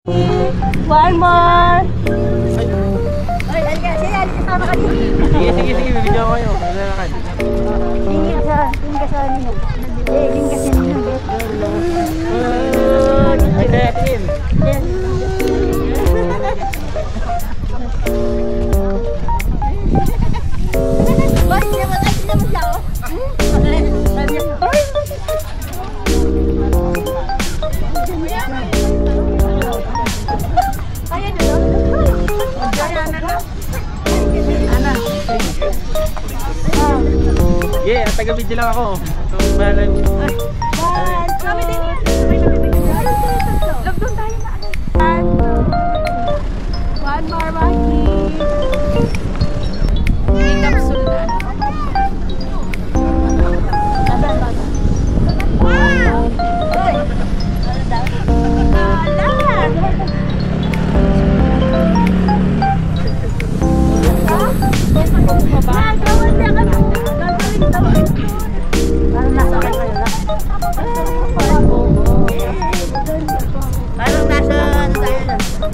One more! Ay, halika. Siya, kasama ka din. Sige, bibidyo ko kayo. Malalakad. Tingin ka sa nino. Tingin ka sa nino. Ay, kaya tingin. Bakit naman siya, oh? Yeah, taga-video lang ako. Bahala mo. Kami din. Lockdown tayo na. One more, Maki. May capsule na.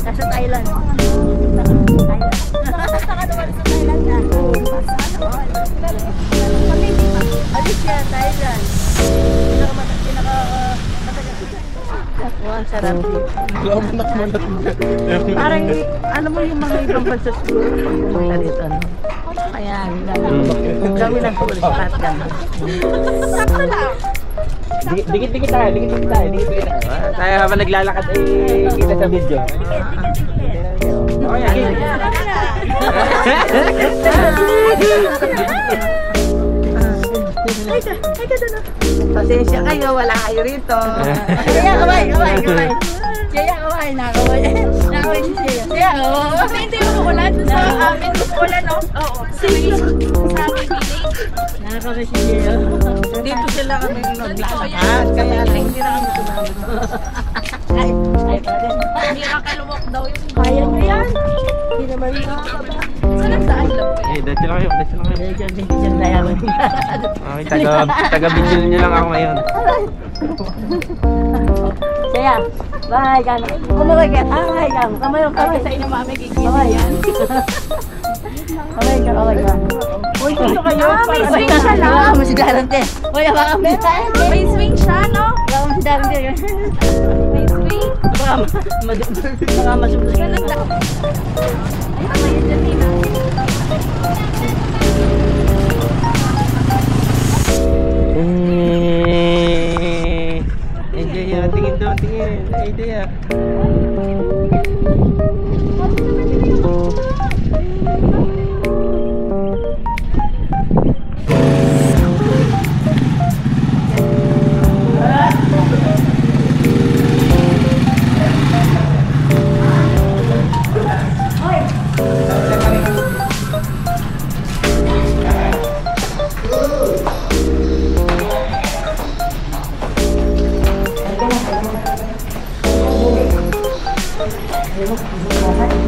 Nasa Thailand. Alis siya, Thailand. Wow, sarap. Parang, ano mo yung mga ibang bansa siguro pagpunta dito, no? Kaya, kami lang po spot ka na. Sakto lang. Dikit-dikit tayo. Tayo habang naglalakad kita sa video. Okay, okay. Pasensya kayo, wala kayo rito. Kaya kaway. Kaya kaway, nakaway. Nakaway si Sia. Kaya, oo. Hindi mo ulan sa amin. Ulan, no? Oo. Sa aming village. Nakakaway si Sia. Dito sila kami naglalakad. Kaya hindi na kami tumawag. Ay, hindi nakaluwak daw yung kaya nyo yan. Hindi naman nakakaba. Saan lang po yan? Dati lang kayo. Diyan tayo. Okay, taga-video nyo lang ako ngayon. Saya, bye kan. Kumaway ka. Ay, kan. Kamay Sa inyo mami gigising yan. Kamay ka. Uy, gusto kayo? May swing siya lang. Baka mo si Darante. Uy, baka mo. May swing siya, no? Baka mo si Darante. May swing. Baka masubos ka lang. Ay, kamayin dyan, Tina. Enjoy ya, tingin doon, tingin. Enjoy ya. Terima kasih.